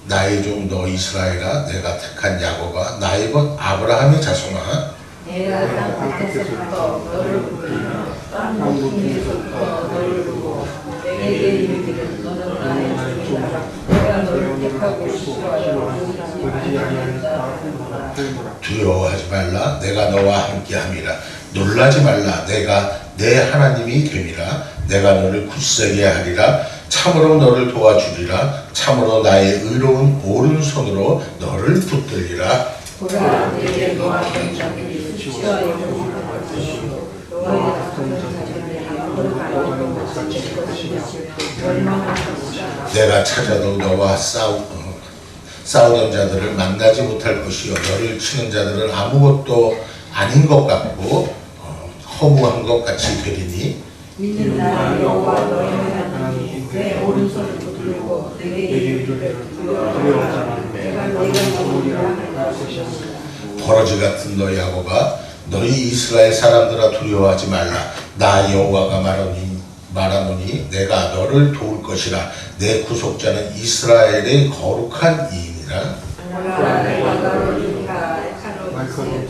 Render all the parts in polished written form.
나의 종 너 이스라엘아 내가 택한 야곱아 나의 것 아브라함의 자손아 내가 땅 끝에서부터 너를 부르며 땅 높이에서부터 너를 두고 내게 이르기를 너는 나의 종이라 내가 너를 택하고 싶어하여 버리지 아니하였다. 두려워하지 말라 내가 너와 함께함이라 놀라지 말라 내가 내 하나님이 됨이라 내가 너를 굳세게 하리라 참으로 너를 도와주리라 참으로 나의 의로운 오른손으로 너를 붙들리라. 보라 내게 너와 동자들이 수치와 영광을 받을 것이요 너의 같은 자들이 앞으로 가는 것을 칠 것이며 멸망할 것이다. 내가 찾아도 너와 싸우던 자들을 만나지 못할 것이요 너를 치는 자들은 아무것도 아닌 것 같고 허무한 것 같이 되리니 이는 나 여호와 너의 하나님이 내 오른손을 붙들고 내게 이르기를 두려워하지 말라 내가 네가 너무리라 할 것이다. 버러지 같은 너 야곱아 너희 이스라엘 사람들아 두려워하지 말라 나 여호와가 말하노니 내가 너를 도울 것이라 내 구속자는 이스라엘의 거룩한 이인이라. 보라 내가 너를 위하여 칼로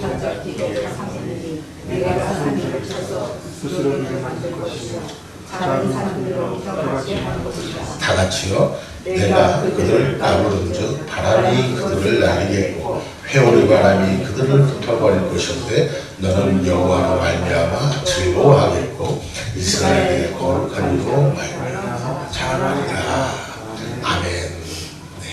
단짝 기록을 삼으니 내가 산들을 쳐서 부스러기를 만들 것이며 작은 산들로 펴같이 할 것이다. 다 같이요. 내가 그들을 까부른즉 바람이 그들을 날리겠고 회오리 바람이 그들을 흩어버릴 것인데 너는 여호와로 말미암아 즐거워하겠고 이스라엘의 거룩한 이로 말미암아 자랑하리라. 아멘. 네.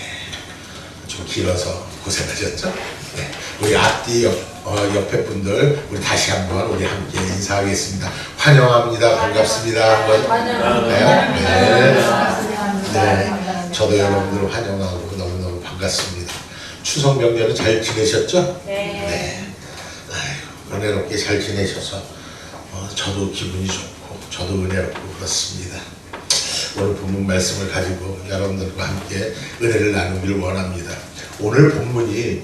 좀 길어서 고생하셨죠? 네. 우리 앞뒤 옆에 분들 우리 다시 한번 우리 함께 인사하겠습니다. 환영합니다. 반갑습니다. 한번 네. 저도 여러분들을 환영하고 너무너무 반갑습니다. 추석 명절은 잘 지내셨죠? 네. 아유, 은혜롭게 잘 지내셔서 저도 기분이 좋고 저도 은혜롭고 그렇습니다. 오늘 본문 말씀을 가지고 여러분들과 함께 은혜를 나누기를 원합니다. 오늘 본문이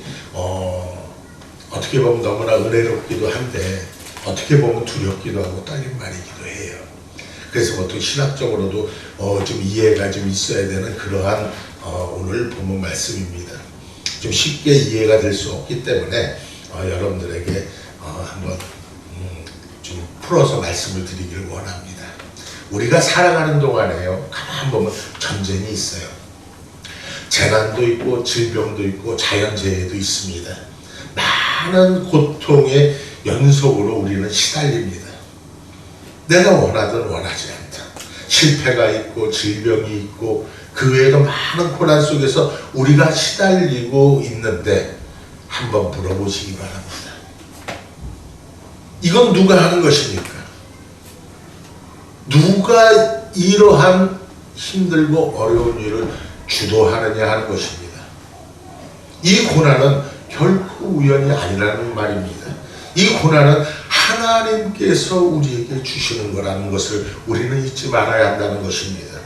어떻게 보면 너무나 은혜롭기도 한데 어떻게 보면 두렵기도 하고 떨린 말이기도 해요. 그래서 보통 신학적으로도 좀 이해가 좀 있어야 되는 그러한 오늘 본문 말씀입니다. 좀 쉽게 이해가 될 수 없기 때문에 여러분들에게 한번 좀 풀어서 말씀을 드리기를 원합니다. 우리가 살아가는 동안에요, 가만 보면 전쟁이 있어요. 재난도 있고 질병도 있고 자연재해도 있습니다. 많은 고통의 연속으로 우리는 시달립니다. 내가 원하든 원하지 않든 실패가 있고 질병이 있고 그 외에도 많은 고난 속에서 우리가 시달리고 있는데 한번 물어보시기 바랍니다. 이건 누가 하는 것입니까? 누가 이러한 힘들고 어려운 일을 주도하느냐 하는 것입니다. 이 고난은 결코 우연이 아니라는 말입니다. 이 고난은 하나님께서 우리에게 주시는 거라는 것을 우리는 잊지 말아야 한다는 것입니다.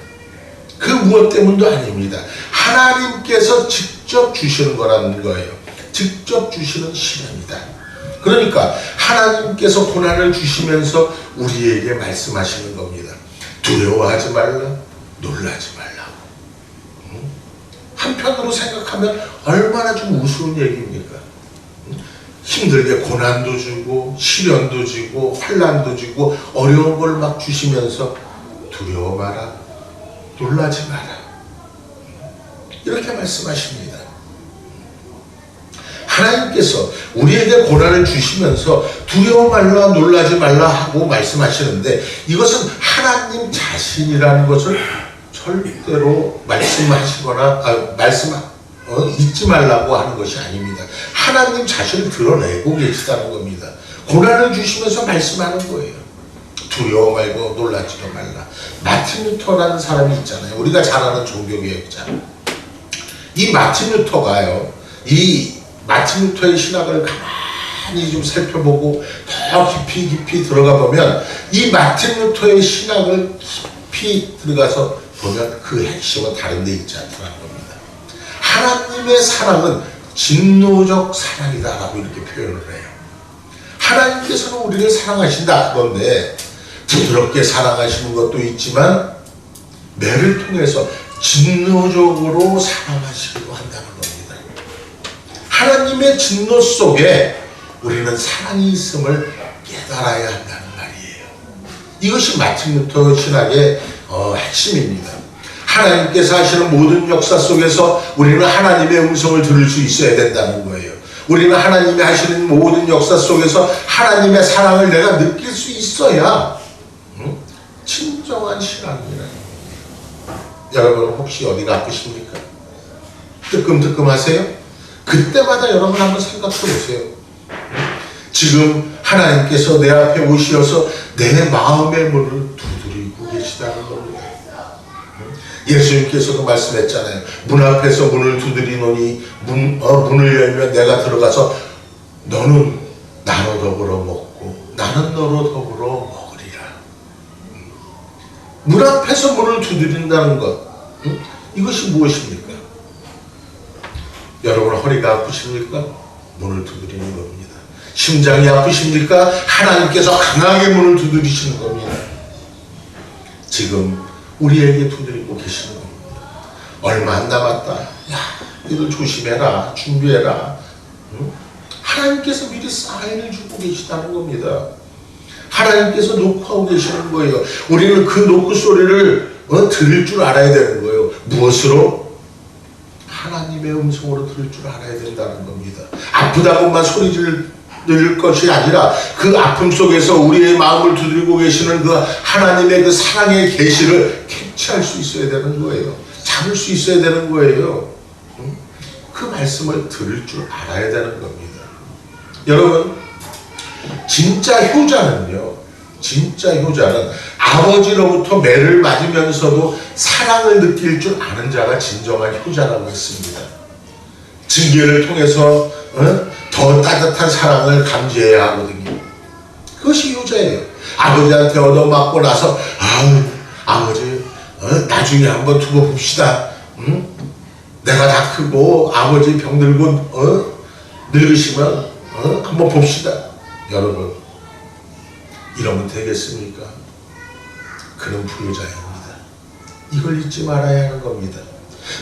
그 무엇 때문도 아닙니다. 하나님께서 직접 주시는 거라는 거예요. 직접 주시는 시련이다. 그러니까 하나님께서 고난을 주시면서 우리에게 말씀하시는 겁니다. 두려워하지 말라, 놀라지 말라. 한편으로 생각하면 얼마나 좀 우스운 얘기입니까? 힘들게 고난도 주고 시련도 주고 환난도 주고 어려운 걸 막 주시면서 두려워 마라, 놀라지 마라, 이렇게 말씀하십니다. 하나님께서 우리에게 고난을 주시면서 두려워 말라, 놀라지 말라 하고 말씀하시는데 이것은 하나님 자신이라는 것을 절대로 말씀하시거나 잊지 말라고 하는 것이 아닙니다. 하나님 자신을 드러내고 계시다는 겁니다. 고난을 주시면서 말씀하는 거예요. 두려워 말고 놀라지도 말라. 마틴 루터라는 사람이 있잖아요. 우리가 잘 아는 종교개혁자. 이 마틴 루터가요, 이 마틴 루터의 신학을 가만히 좀 살펴보고 더 깊이 들어가 보면 이 마틴 루터의 신학을 깊이 들어가서 보면 그 핵심은 다른 데 있지 않다는 겁니다. 하나님의 사랑은 진노적 사랑이다라고 이렇게 표현을 해요. 하나님께서는 우리를 사랑하신다. 그런데 부드럽게 사랑하시는 것도 있지만 매를 통해서 진노적으로 사랑하시기도 한다는 겁니다. 하나님의 진노 속에 우리는 사랑이 있음을 깨달아야 한다는 말이에요. 이것이 마틴 루터 신학의 핵심입니다. 하나님께서 하시는 모든 역사 속에서 우리는 하나님의 음성을 들을 수 있어야 된다는 거예요. 우리는 하나님이 하시는 모든 역사 속에서 하나님의 사랑을 내가 느낄 수 있어야 진정한 신앙이라는 겁니다. 여러분 혹시 어디가 아프십니까? 뜨끔뜨끔하세요? 그때마다 여러분 한번 생각해 보세요. 지금 하나님께서 내 앞에 오시어서 내 마음의 문을 두드리고 계시다는 겁니다. 예수님께서도 말씀했잖아요. 문 앞에서 문을 두드리노니 문을 열면 내가 들어가서 너는 나로 더불어 먹고 나는 너로 더불어 먹으리라. 문 앞에서 문을 두드린다는 것, 이것이 무엇입니까? 여러분 허리가 아프십니까? 문을 두드리는 겁니다. 심장이 아프십니까? 하나님께서 강하게 문을 두드리시는 겁니다. 지금 우리에게 두드리고 계시는 겁니다. 얼마 안 남았다. 야, 이걸 조심해라. 준비해라. 하나님께서 미리 사인을 주고 계시다는 겁니다. 하나님께서 녹화하고 계시는 거예요. 우리는 그 녹화 소리를 들을 줄 알아야 되는 거예요. 무엇으로? 하나님의 음성으로 들을 줄 알아야 된다는 겁니다. 아프다고만 소리 지를 것이 아니라 그 아픔 속에서 우리의 마음을 두드리고 계시는 그 하나님의 그 사랑의 계시를 캐치할 수 있어야 되는 거예요. 잡을 수 있어야 되는 거예요. 그 말씀을 들을 줄 알아야 되는 겁니다. 여러분, 진짜 효자는요, 진짜 효자는 아버지로부터 매를 맞으면서도 사랑을 느낄 줄 아는 자가 진정한 효자라고 했습니다. 징계를 통해서 더 따뜻한 사랑을 감지해야 하거든요. 그것이 효자예요. 아버지한테 얻어맞고 나서 아버지 나중에 한번 두고 봅시다. 내가 다 크고 아버지 병들고 늙으시면 한번 봅시다. 여러분, 이러면 되겠습니까? 그는 불효자입니다. 이걸 잊지 말아야 하는 겁니다.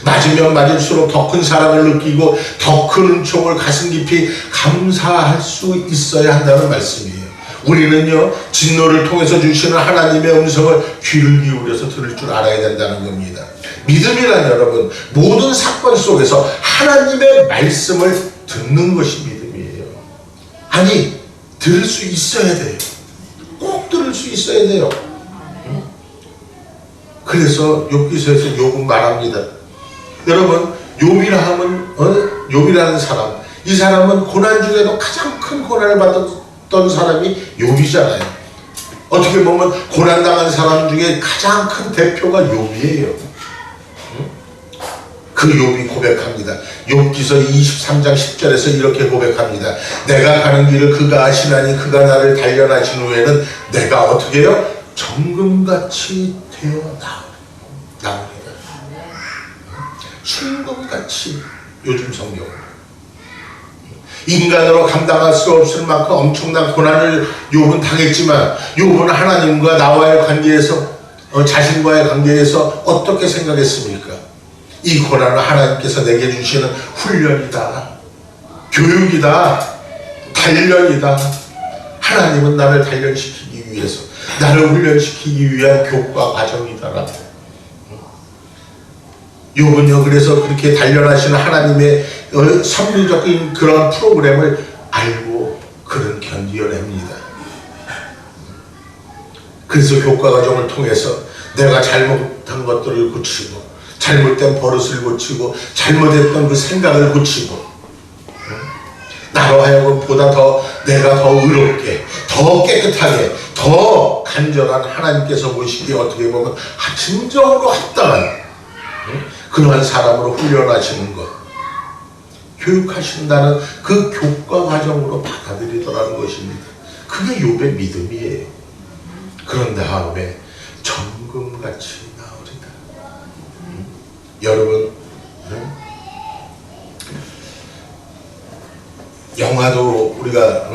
맞으면 맞을수록 더 큰 사랑을 느끼고 더 큰 은총을 가슴 깊이 감사할 수 있어야 한다는 말씀이에요. 우리는요, 진노를 통해서 주시는 하나님의 음성을 귀를 기울여서 들을 줄 알아야 된다는 겁니다. 믿음이란 여러분, 모든 사건 속에서 하나님의 말씀을 듣는 것이 믿음이에요. 아니, 들을 수 있어야 돼요. 꼭 들을 수 있어야 돼요. 그래서 욥기서에서 욥은 말합니다. 여러분, 욥이라는 사람, 이 사람은 고난 중에도 가장 큰 고난을 받았던 사람이 욥이잖아요. 어떻게 보면 고난당한 사람 중에 가장 큰 대표가 욥이에요. 그 욥이 고백합니다. 욥기서 23장 10절에서 이렇게 고백합니다. 내가 가는 길을 그가 아시나니 그가 나를 단련하신 후에는 내가 어떻게 해요? 정금같이 되어 나오리라. 순금같이, 요즘 성경, 인간으로 감당할 수 없을 만큼 엄청난 고난을 욥은 당했지만 욥은 하나님과 나와의 관계에서 자신과의 관계에서 어떻게 생각했습니까? 이 고난은 하나님께서 내게 주시는 훈련이다, 교육이다, 단련이다. 하나님은 나를 단련시키기 위해서, 나를 훈련시키기 위한 교과 과정이다라고. 욥은요, 그래서 그렇게 단련하시는 하나님의 섭리적인 그런 프로그램을 알고 그는 견디어냅니다. 그래서 교과 과정을 통해서 내가 잘못한 것들을 고치고, 잘못된 버릇을 고치고, 잘못했던 그 생각을 고치고, 나로 하여금 보다 더 내가 더 의롭게, 더 깨끗하게, 더 간절한 하나님께서 보시기에 어떻게 보면 진정으로 합당한 그러한 사람으로 훈련하시는 것, 교육하신다는 그 교과 과정으로 받아들이더라는 것입니다. 그게 욥의 믿음이에요. 그런 다음에 정금같이 나오리다. 여러분, 영화도 우리가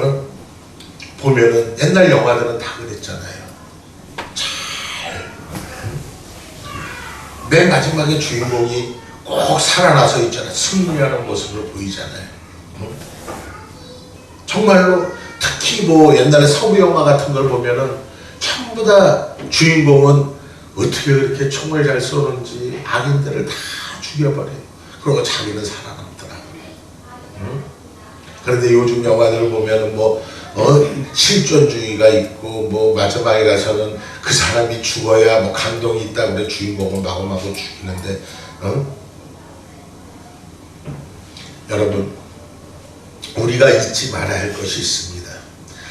보면은 옛날 영화들은 다 그랬잖아요. 맨 마지막에 주인공이 꼭 살아나서 있잖아요. 승리하는 모습을 보이잖아요. 정말로 특히 뭐 옛날에 서부 영화 같은 걸 보면은 전부 다 주인공은 어떻게 그렇게 총을 잘 쏘는지 악인들을 다 죽여버려요. 그리고 자기는 살아남더라고요. 그런데 요즘 영화들을 보면은 뭐 실존주의가 있고 뭐 마지막에 가서는 그 사람이 죽어야 뭐 감동이 있다 그래 주인공을 마구마구 죽이는데 여러분 우리가 잊지 말아야 할 것이 있습니다.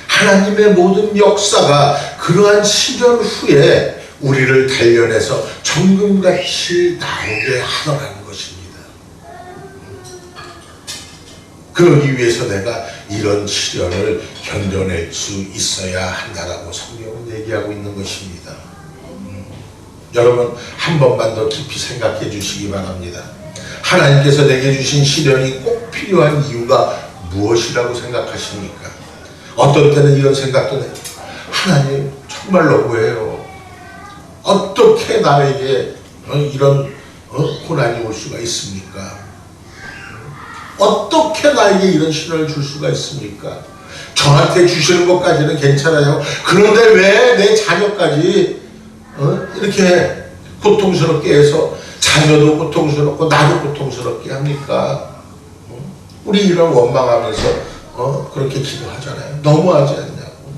하나님의 모든 역사가 그러한 시련 후에 우리를 단련해서 정금같이 나오게 하더라는 것입니다. 그러기 위해서 내가 이런 시련을 견뎌낼 수 있어야 한다라고 성경은 얘기하고 있는 것입니다. 여러분 한 번만 더 깊이 생각해 주시기 바랍니다. 하나님께서 내게 주신 시련이 꼭 필요한 이유가 무엇이라고 생각하십니까? 어떤 때는 이런 생각도 해요. 하나님 정말 너무해요. 어떻게 나에게 이런 고난이 올 수가 있습니까? 어떻게 나에게 이런 시련을 줄 수가 있습니까? 저한테 주시는 것까지는 괜찮아요. 그런데 왜 내 자녀까지 이렇게 고통스럽게 해서 자녀도 고통스럽고 나도 고통스럽게 합니까? 우리 이런 원망하면서 그렇게 기도하잖아요. 너무하지 않냐고.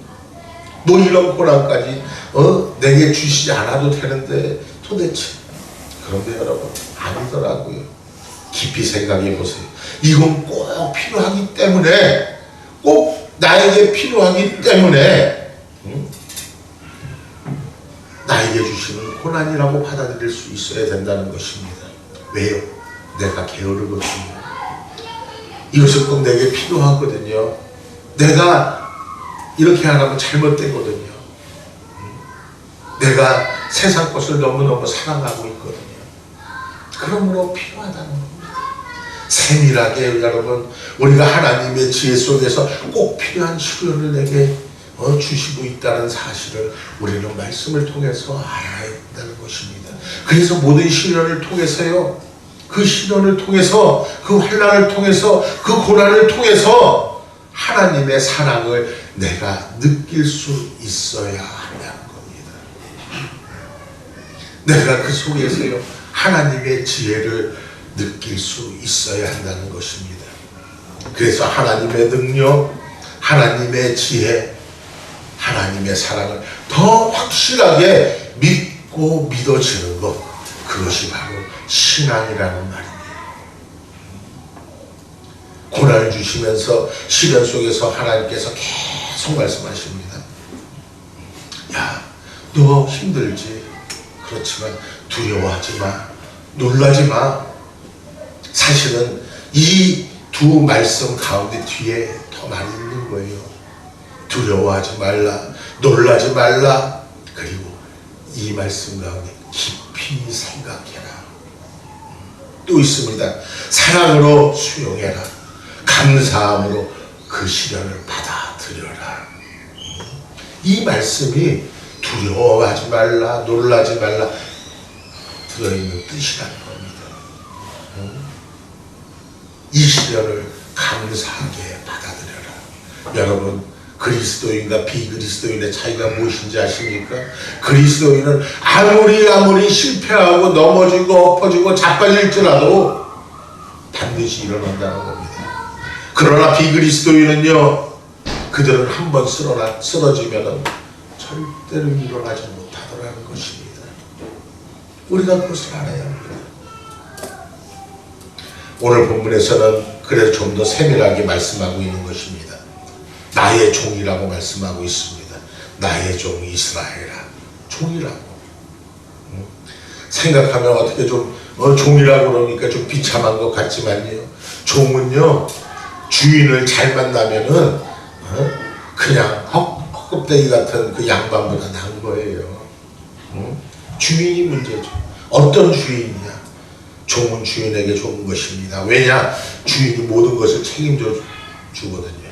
너 이런 고난까지 내게 주시지 않아도 되는데 도대체. 그런데 여러분 아니더라고요. 깊이 생각해 보세요. 이건 꼭 필요하기 때문에 꼭 나에게 필요하기 때문에 나에게 주시는 고난이라고 받아들일 수 있어야 된다는 것입니다. 왜요? 내가 게으르거든요. 이것은 꼭 내게 필요하거든요. 내가 이렇게 안 하면 잘못되거든요. 내가 세상 것을 너무너무 사랑하고 있거든요. 그러므로 필요하다는 겁니다. 세밀하게 여러분 우리가 하나님의 지혜 속에서 꼭 필요한 시련을 내게 주시고 있다는 사실을 우리는 말씀을 통해서 알아야 한다는 것입니다. 그래서 모든 시련을 통해서요, 그 시련을 통해서, 그 환난을 통해서, 그 고난을 통해서 하나님의 사랑을 내가 느낄 수 있어야 한다는 겁니다. 내가 그 속에서요 하나님의 지혜를 느낄 수 있어야 한다는 것입니다. 그래서 하나님의 능력, 하나님의 지혜, 하나님의 사랑을 더 확실하게 믿고 믿어지는 것, 그것이 바로 신앙이라는 말입니다. 고난을 주시면서 시련 속에서 하나님께서 계속 말씀하십니다. 야, 너 힘들지? 그렇지만 두려워하지 마. 놀라지 마. 사실은 이 두 말씀 가운데 뒤에 더 많이 있는 거예요. 두려워하지 말라, 놀라지 말라, 그리고 이 말씀 가운데 깊이 생각해라. 또 있습니다. 사랑으로 수용해라. 감사함으로 그 시련을 받아들여라. 이 말씀이 두려워하지 말라, 놀라지 말라 들어있는 뜻이라는 겁니다. 이 시련을 감사하게 받아들여라. 여러분 그리스도인과 비그리스도인의 차이가 무엇인지 아십니까? 그리스도인은 아무리 실패하고 넘어지고 엎어지고 자빠질지라도 반드시 일어난다는 겁니다. 그러나 비그리스도인은요, 그들은 한번 쓰러지면 절대로 일어나지 못하더라는 것입니다. 우리가 그것을 알아야 합니다. 오늘 본문에서는 그래서 좀 더 세밀하게 말씀하고 있는 것입니다. 나의 종이라고 말씀하고 있습니다. 나의 종 이스라엘아. 종이라고. 생각하면 어떻게 좀 종이라고 그러니까 좀 비참한 것 같지만요. 종은요, 주인을 잘 만나면은 그냥 헛껍데기 같은 그 양반보다 나은 거예요. 주인이 문제죠. 어떤 주인이냐? 종은 주인에게 좋은 것입니다. 왜냐? 주인이 모든 것을 책임져 주거든요.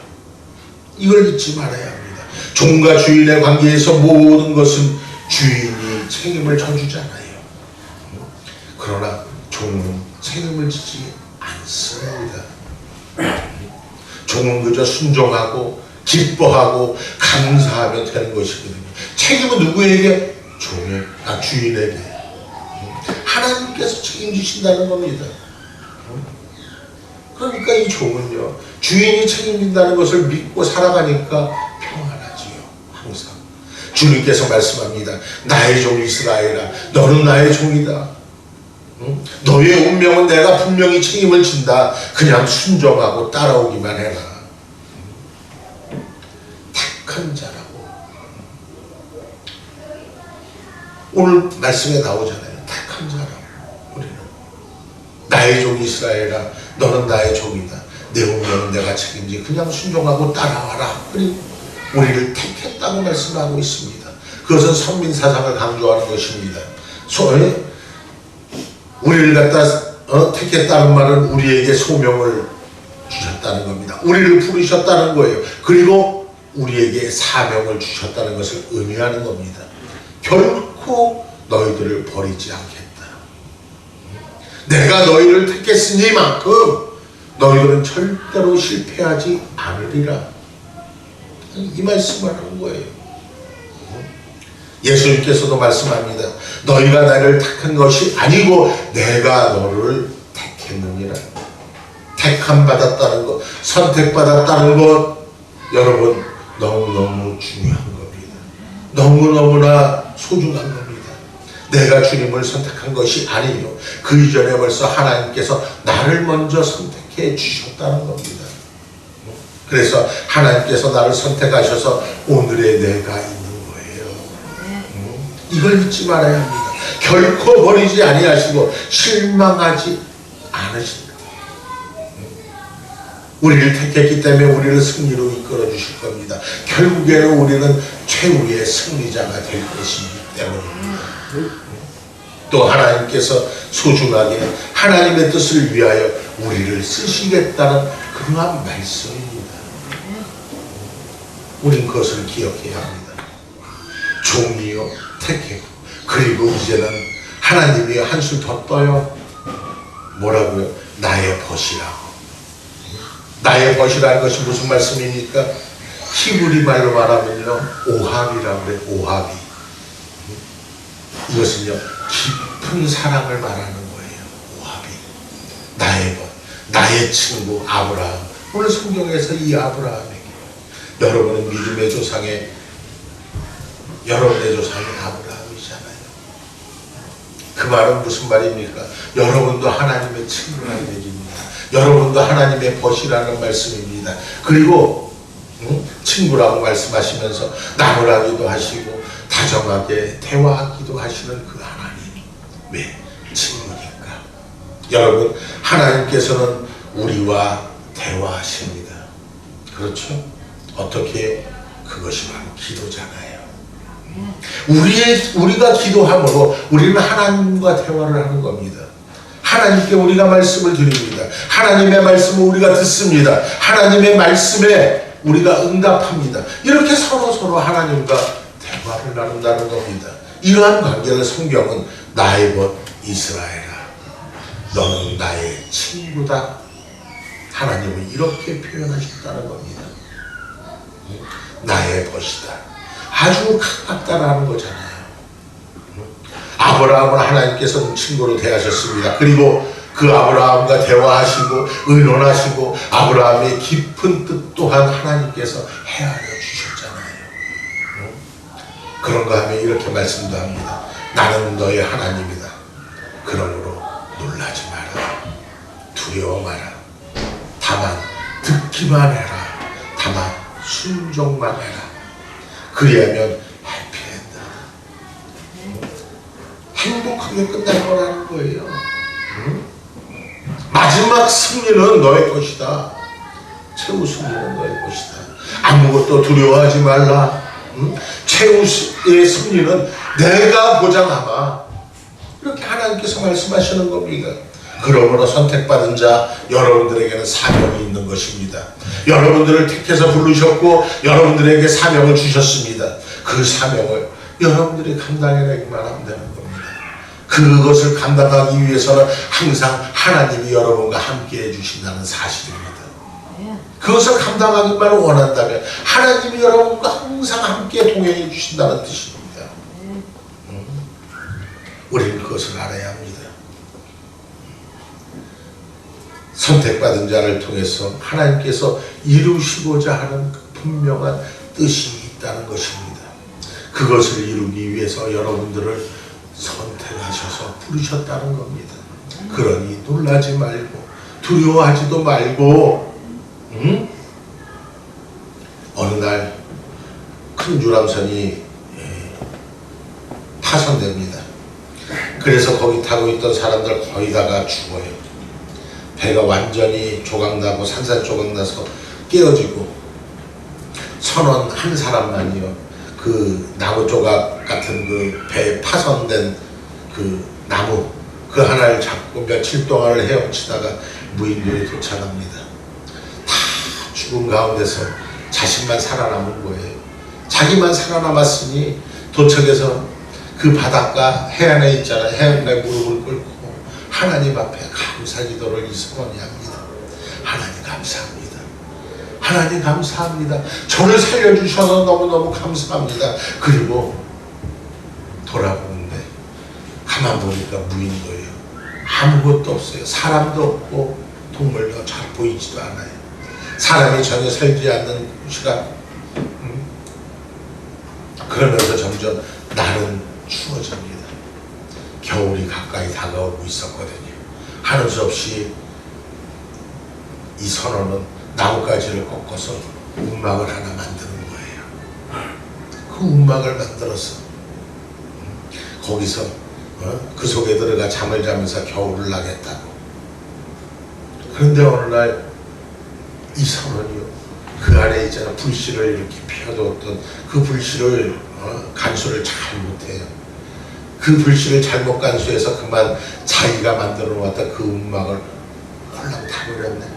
이걸 잊지 말아야 합니다. 종과 주인의 관계에서 모든 것은 주인이 책임을 져주잖아요. 그러나 종은 책임을 지지 않습니다. 종은 그저 순종하고 기뻐하고 감사하면 되는 것이거든요. 책임은 누구에게? 주인에게. 하나님께서 책임지신다는 겁니다. 그러니까 이 종은요, 주인이 책임진다는 것을 믿고 살아가니까 평안하지요. 항상 주님께서 말씀합니다. 나의 종 이스라엘아, 너는 나의 종이다. 너의 운명은 내가 분명히 책임을 진다. 그냥 순종하고 따라오기만 해라. 택한 자라고 오늘 말씀에 나오잖아요. 택한 자라고. 우리는 나의 종 이스라엘아, 너는 나의 종이다. 내 운명은 내가 책임지. 그냥 순종하고 따라와라. 그리고 우리를 택했다고 말씀하고 있습니다. 그것은 선민사상을 강조하는 것입니다. 우리를 갖다 택했다는 말은 우리에게 소명을 주셨다는 겁니다. 우리를 부르셨다는 거예요. 그리고 우리에게 사명을 주셨다는 것을 의미하는 겁니다. 결코 너희들을 버리지 않겠다. 내가 너희를 택했으니만큼 너희들은 절대로 실패하지 않으리라. 이 말씀을 하는 거예요. 예수님께서도 말씀합니다. 너희가 나를 택한 것이 아니고 내가 너를 택했느니라. 택함 받았다는 것, 선택받았다는 것, 여러분 너무너무 중요한 겁니다. 너무너무나 소중한 겁니다. 내가 주님을 선택한 것이 아니요, 그 이전에 벌써 하나님께서 나를 먼저 선택해 주셨다는 겁니다. 그래서 하나님께서 나를 선택하셔서 오늘의 내가 있는 거예요. 이걸 잊지 말아야 합니다. 결코 버리지 아니하시고 실망하지 않으신다. 우리를 택했기 때문에 우리를 승리로 이끌어 주실 겁니다. 결국에는 우리는 최후의 승리자가 될 것이기 때문입니다. 또 하나님께서 소중하게 하나님의 뜻을 위하여 우리를 쓰시겠다는 그러한 말씀입니다. 우린 그것을 기억해야 합니다. 종이요 택했고, 그리고 이제는 하나님이 한술 더 떠요. 뭐라고요? 나의 벗이라고. 나의 벗이라는 것이 무슨 말씀입니까? 히브리 말로 말하면요, 오합이라고 그래요. 오합이. 이것은요, 깊은 사랑을 말하는 거예요. 오합이. 나의 벗, 나의 친구 아브라함. 오늘 성경에서 이 아브라함에게, 여러분은 믿음의 조상의, 여러분의 조상이 아브라함이잖아요. 그 말은 무슨 말입니까? 여러분도 하나님의 친구라는 얘기입니다. 여러분도 하나님의 벗이라는 말씀입니다. 그리고 친구라고 말씀하시면서 나무라기도 하시고 다정하게 대화하기도 하시는 그 하나님. 왜? 친구니까. 여러분, 하나님께서는 우리와 대화하십니다. 그렇죠? 어떻게? 그것이 바로 기도잖아요. 우리가 기도함으로 우리는 하나님과 대화를 하는 겁니다. 하나님께 우리가 말씀을 드립니다. 하나님의 말씀을 우리가 듣습니다. 하나님의 말씀에 우리가 응답합니다. 이렇게 서로 하나님과 대화를 나눈다는 겁니다. 이러한 관계를 성경은 나의 벗 이스라엘아, 너는 나의 친구다. 하나님은 이렇게 표현하셨다는 겁니다. 나의 벗이다. 아주 가깝다라는 거잖아요. 아브라함을 하나님께서는 친구로 대하셨습니다. 그리고 그 아브라함과 대화하시고 의논하시고 아브라함의 깊은 뜻 또한 하나님께서 헤아려 주셨잖아요. 그런가 하면 이렇게 말씀도 합니다. 나는 너의 하나님이다. 그러므로 놀라지 마라. 두려워 마라. 다만 듣기만 해라. 다만 순종만 해라. 그리하면 해피엔드. 행복하게 끝날 거라는 거예요. 마지막 승리는 너의 것이다. 최후 승리는 너의 것이다. 아무것도 두려워하지 말라. 최후의 승리는 내가 보장하마. 이렇게 하나님께서 말씀하시는 겁니다. 그러므로 선택받은 자 여러분들에게는 사명이 있는 것입니다. 여러분들을 택해서 부르셨고 여러분들에게 사명을 주셨습니다. 그 사명을 여러분들이 감당해내기만 하면 되는 겁니다. 그것을 감당하기 위해서는 항상 하나님이 여러분과 함께 해주신다는 사실입니다. 그것을 감당하기만 원한다면 하나님이 여러분과 항상 함께 동행해 주신다는 뜻입니다. 우리는 그것을 알아야 합니다. 선택받은 자를 통해서 하나님께서 이루시고자 하는 분명한 뜻이 있다는 것입니다. 그것을 이루기 위해서 여러분들을 선택하셔서 부르셨다는 겁니다. 그러니 놀라지 말고 두려워하지도 말고 어느 날 큰 유람선이 파손됩니다. 그래서 거기 타고 있던 사람들 거의 다가 죽어요. 배가 완전히 조각나고 산산조각나서 깨어지고 선원 한 사람만이요, 그 나무 조각 같은 그 배에 파손된 그 나무 그 하나를 잡고 며칠 동안을 헤엄치다가 무인도에 도착합니다. 다 죽은 가운데서 자신만 살아남은 거예요. 자기만 살아남았으니 도착해서 그 바닷가 해안에 있잖아요. 해안가에 무릎을 꿇고 하나님 앞에 감사 기도를 이 선원이 합니다. 하나님 감사합니다. 하나님 감사합니다. 저를 살려주셔서 너무너무 감사합니다. 그리고 돌아보는데 가만 보니까 무인도예요. 아무것도 없어요. 사람도 없고 동물도 잘 보이지도 않아요. 사람이 전혀 살지 않는 시간. 그러면서 점점 날은 추워집니다. 겨울이 가까이 다가오고 있었거든요. 하는 수 없이 이 선원은 나뭇가지를 꺾어서 움막을 하나 만드는 거예요. 그 움막을 만들어서 거기서 그 속에 들어가 잠을 자면서 겨울을 나겠다고. 그런데 어느 날 이 선원이요, 그 안에 있잖아 불씨를 이렇게 피워두었던 그 불씨를 간수를 잘 못해요. 그 불씨를 잘못 간수해서 그만 자기가 만들어 놓았던 그 움막을 홀랑 타버렸네.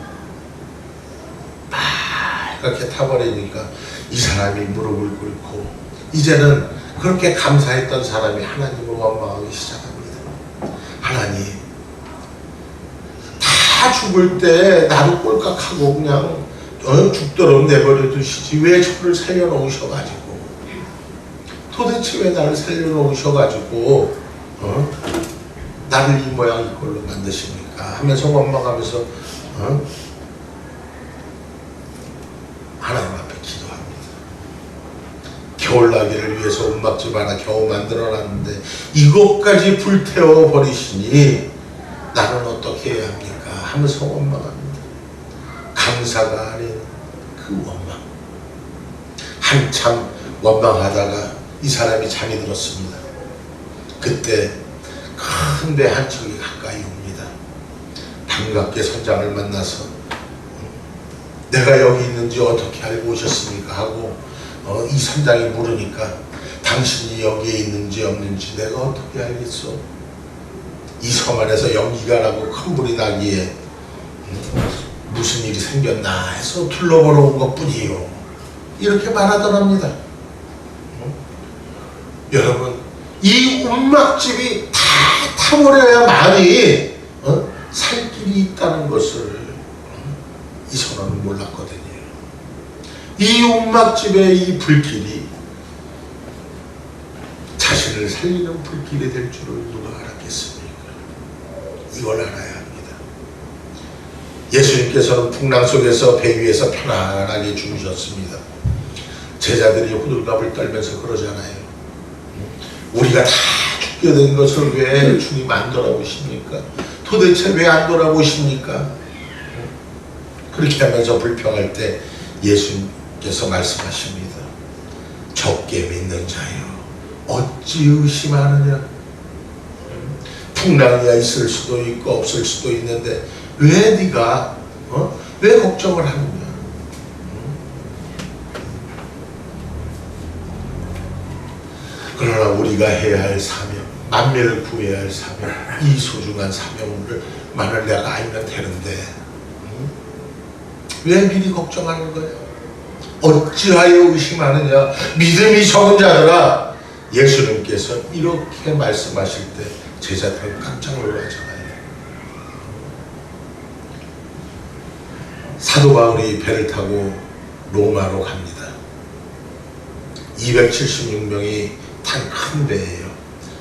그렇게 타버리니까 이 사람이 무릎을 꿇고 이제는 그렇게 감사했던 사람이 하나님을 원망하기 시작합니다. 하나님, 다 죽을 때 나도 꼴깍하고 그냥 죽도록 내버려 두시지 왜 저를 살려놓으셔가지고, 도대체 왜 나를 살려놓으셔가지고 나를 이 모양 이꼴로 만드십니까 하면서 원망하면서 하나님 앞에 기도합니다. 겨울나기를 위해서 움막집 하나 겨우 만들어놨는데 이것까지 불태워 버리시니 나는 어떻게 해야 합니까 하면서 원망합니다. 감사가 아닌 그 원망. 한참 원망하다가 이 사람이 잠이 들었습니다. 그때 큰 배 한 척이 가까이 옵니다. 반갑게 선장을 만나서 내가 여기 있는지 어떻게 알고 오셨습니까 하고 이 선장이 물으니까 당신이 여기에 있는지 없는지 내가 어떻게 알겠어. 이 섬 안에서 연기가 나고 큰 불이 나기에 무슨 일이 생겼나 해서 둘러보러 온 것뿐이요. 이렇게 말하더랍니다. 여러분, 이 움막집이 다 타버려야만이 살 길이 있다는 것을 이 선원은 몰랐거든요. 이 움막집의 이 불길이 자신을 살리는 불길이 될 줄을 누가 알았겠습니까? 이걸 알아야 합니다. 예수님께서는 풍랑 속에서 배 위에서 편안하게 주무셨습니다. 제자들이 호들갑을 떨면서 그러잖아요. 우리가 다 죽게 된 것을 왜 주님 안 돌아보십니까? 도대체 왜 안 돌아보십니까? 그렇게 하면서 불평할 때 예수님께서 말씀하십니다. 적게 믿는 자여 어찌 의심하느냐. 풍랑이 있을 수도 있고 없을 수도 있는데 왜 네가 왜 걱정을 하느냐. 그러나 우리가 해야 할 사명, 만민을 구해야 할 사명, 이 소중한 사명을 만을 내가 알면 되는데 왜 미리 걱정하는 거예요? 어찌하여 의심하느냐. 믿음이 적은 자들아, 예수님께서 이렇게 말씀하실 때 제자들은 깜짝 놀라잖아요. 사도 바울이 배를 타고 로마로 갑니다. 276명이 탄 큰 배예요.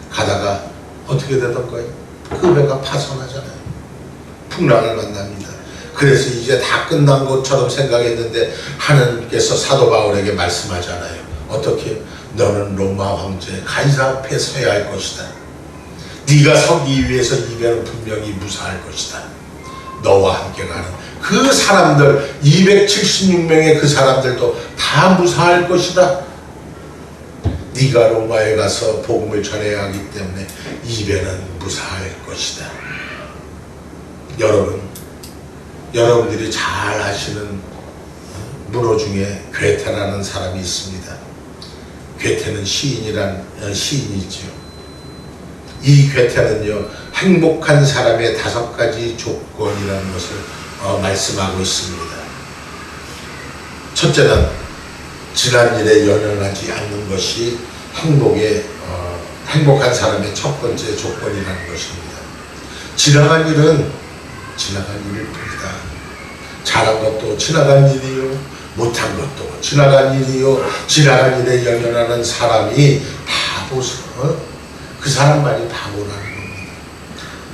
가다가 어떻게 되던가요? 그 배가 파손하잖아요. 풍랑을 만납니다. 그래서 이제 다 끝난 것처럼 생각했는데 하나님께서 사도 바울에게 말씀하잖아요. 어떻게? 너는 로마 황제 가이사 앞에 서야 할 것이다. 네가 서기 위해서 이 배는 분명히 무사할 것이다. 너와 함께 가는 그 사람들 276명의 그 사람들도 다 무사할 것이다. 네가 로마에 가서 복음을 전해야 하기 때문에 이 배는 무사할 것이다. 여러분들이 잘 아시는 문호 중에 괴테라는 사람이 있습니다. 괴테는 시인이죠. 이 괴테는요, 행복한 사람의 5가지 조건이라는 것을 말씀하고 있습니다. 첫째는 지난 일에 연연하지 않는 것이 행복한 사람의 첫 번째 조건이라는 것입니다. 지나간 일은 지나간 일일 뿐이다. 잘한 것도 지나간 일이요, 못한 것도 지나간 일이요. 지나간 일에 연연하는 사람이 그 사람만이 바보라는 겁니다.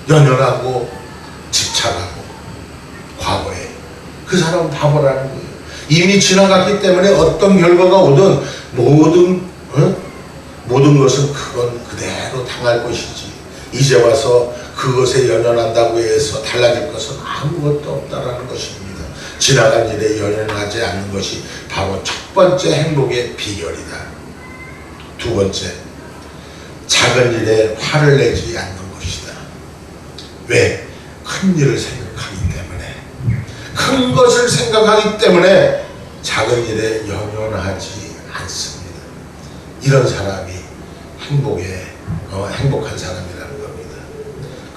연연하고 집착하고 과거에 그 사람은 바보라는 거예요. 이미 지나갔기 때문에 어떤 결과가 오든 모든 것은 그건 그대로 당할 것이지, 이제 와서 그것에 연연한다고 해서 달라질 것은 아무것도 없다라는 것입니다. 지나간 일에 연연하지 않는 것이 바로 첫 번째 행복의 비결이다. 두 번째, 작은 일에 화를 내지 않는 것이다. 왜? 큰 일을 생각하기 때문에, 큰 것을 생각하기 때문에 작은 일에 연연하지 않습니다. 이런 사람이 행복한 사람이라는 겁니다.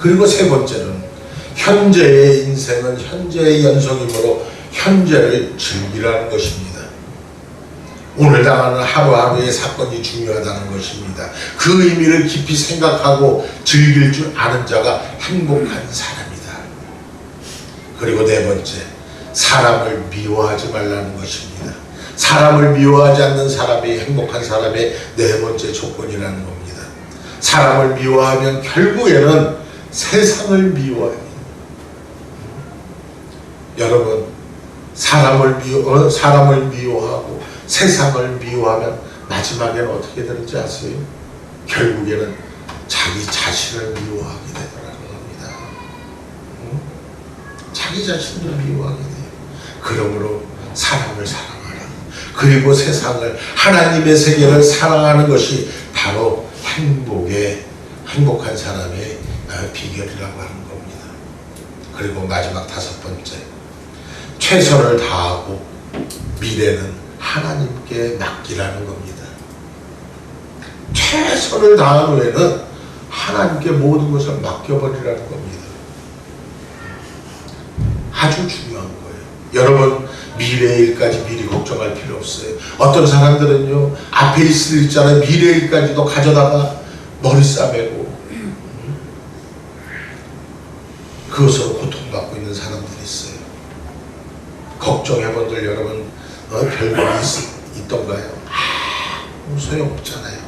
그리고 세 번째는 현재의 인생은 현재의 연속이므로 현재를 즐기라는 것입니다. 오늘 당하는 하루하루의 사건이 중요하다는 것입니다. 그 의미를 깊이 생각하고 즐길 줄 아는 자가 행복한 사람이다. 그리고 네 번째, 사람을 미워하지 말라는 것입니다. 사람을 미워하지 않는 사람이 행복한 사람의 네 번째 조건이라는 겁니다. 사람을 미워하면 결국에는 세상을 미워합니다. 여러분, 사람을 미워하고 세상을 미워하면 마지막에는 어떻게 되는지 아세요? 결국에는 자기 자신을 미워하게 되더라는 겁니다. 자기 자신을 미워하게 돼요. 그러므로 사람을 사랑하라. 그리고 세상을, 하나님의 세계를 사랑하는 것이 바로 행복한 사람의 비결이라고 하는 겁니다. 그리고 마지막 다섯 번째, 최선을 다하고 미래는 하나님께 맡기라는 겁니다. 최선을 다한 후에는 하나님께 모든 것을 맡겨버리라는 겁니다. 아주 중요한 거예요. 여러분, 미래의 일까지 미리 걱정할 필요 없어요. 어떤 사람들은요, 앞에 있을 있잖아요, 미래의 일까지도 가져다가 머리 싸매고 그것으로 고통받고 있는 사람들이 있어요. 걱정해본들 여러분, 별일이 있던가요? 아무 소용없잖아요.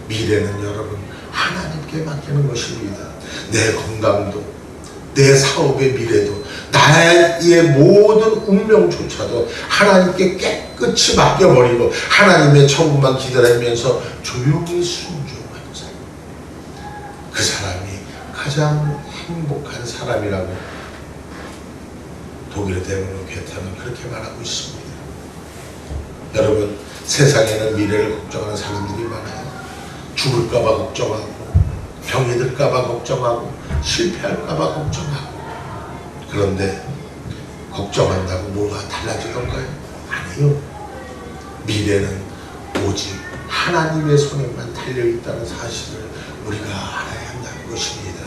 미래는 여러분 하나님께 맡기는 것입니다. 내 건강도, 내 사업의 미래도, 나의 모든 운명조차도 하나님께 깨끗이 맡겨버리고 하나님의 천국만 기다리면서 조용히 순종하는 사람, 그 사람이 가장 행복한 사람이라고 독일의 대문호 괴테는 그렇게 말하고 있습니다. 여러분, 세상에는 미래를 걱정하는 사람들이 많아요. 죽을까봐 걱정하고, 병이 들까봐 걱정하고, 실패할까봐 걱정하고. 그런데 걱정한다고 뭐가 달라지던가요? 아니요. 미래는 오직 하나님의 손에만 달려있다는 사실을 우리가 알아야 한다는 것입니다.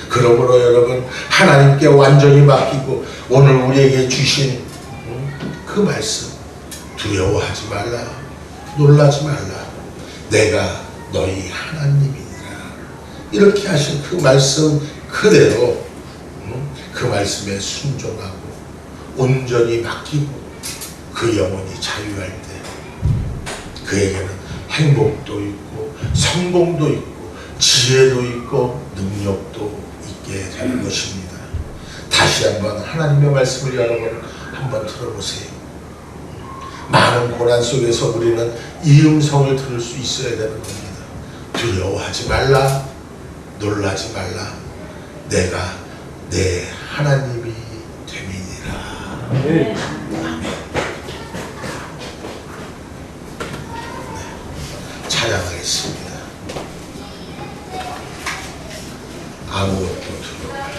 그러므로 여러분, 하나님께 완전히 맡기고 오늘 우리에게 주신 그 말씀, 두려워하지 말라, 놀라지 말라, 내가 너희 하나님이니라. 이렇게 하신 그 말씀 그대로 그 말씀에 순종하고 온전히 맡기고 그 영혼이 자유할 때 그에게는 행복도 있고 성공도 있고 지혜도 있고 능력도 있게 되는 것입니다. 다시 한번 하나님의 말씀을 여러분 한번 들어보세요. 많은 고난 속에서 우리는 이 음성을 들을 수 있어야 되는 겁니다. 두려워하지 말라, 놀라지 말라. 내가 내 하나님이 됨이니라. 네. 찬양하겠습니다. 아무것도 두려워.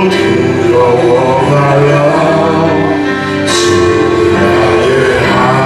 두려워 말라 주 나의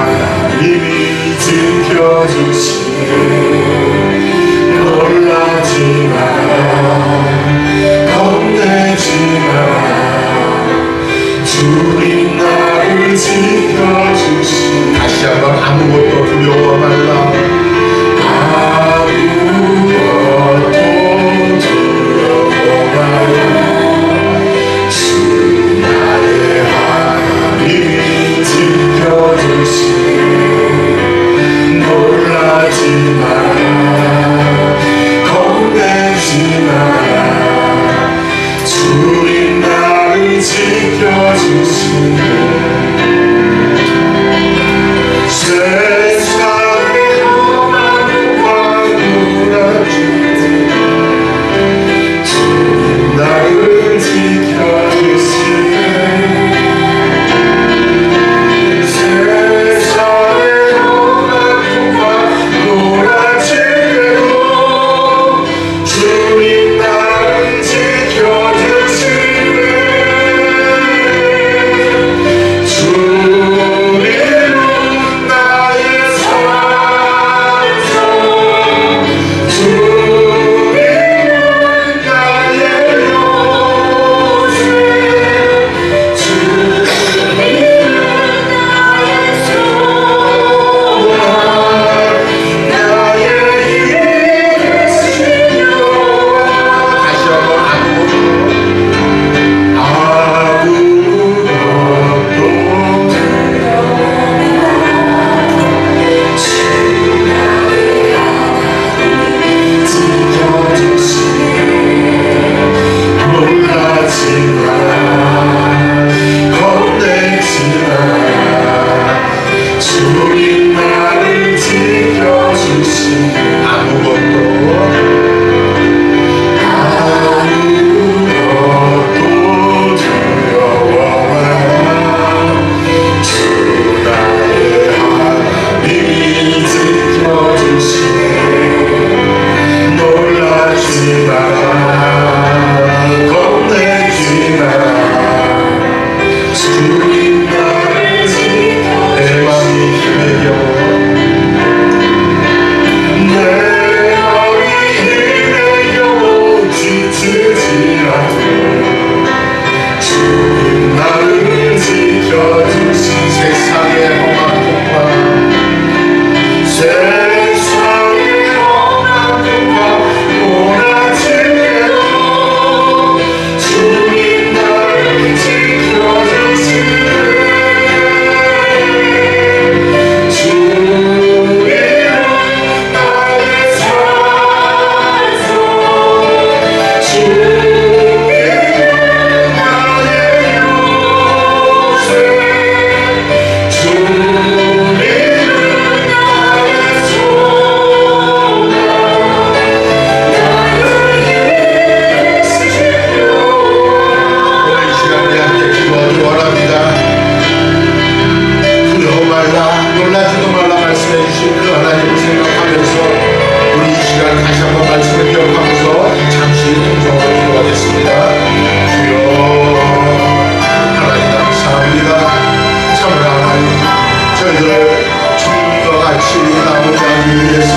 확실히 나오자기 위해서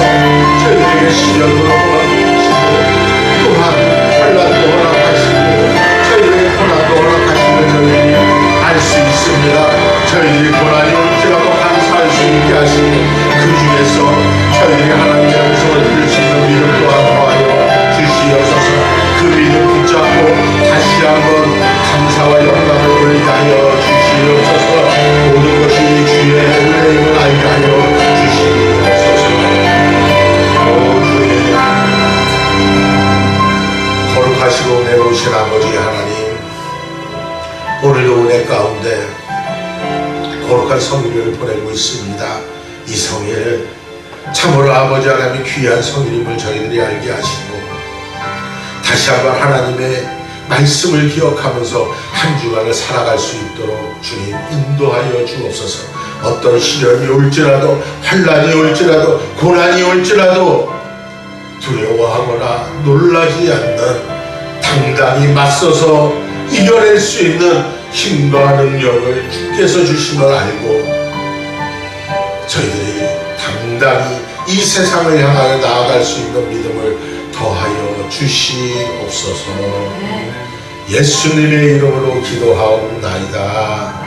저희들에게 시련도 허락하시고 또한 환난도 허락하시고 저희들에게 고난도 허락하시고 저희들이 알 수 있습니다. 저희들이 고난이 올지라도 감사할 수 있게 하시고 그 중에서 저희들이 하나님의 음성을 들을 수 있는 믿음 또한 더하여 주시옵소서. 그 믿음 붙잡고 다시 한번 감사와 영광을 돌리게 하여 주시옵소서. 모든 것이 주의 은혜임을 알게 하여 주시옵소서. 오 주의 거룩하시고 내놓으신 아버지 하나님, 오늘도 은혜 가운데 거룩한 성일을 보내고 있습니다. 이 성일 참으로 아버지 하나님이 귀한 성일임을 저희들이 알게 하시고 다시 한번 하나님의 말씀을 기억하면서 한 주간을 살아갈 수 있도록 주님 인도하여 주옵소서. 어떤 시련이 올지라도 환난이 올지라도 고난이 올지라도 두려워하거나 놀라지 않는 당당히 맞서서 이겨낼 수 있는 힘과 능력을 주께서 주심을 알고 저희들이 당당히 이 세상을 향하여 나아갈 수 있는 믿음을 더하여 주시옵소서. 예수님의 이름으로 기도하옵나이다.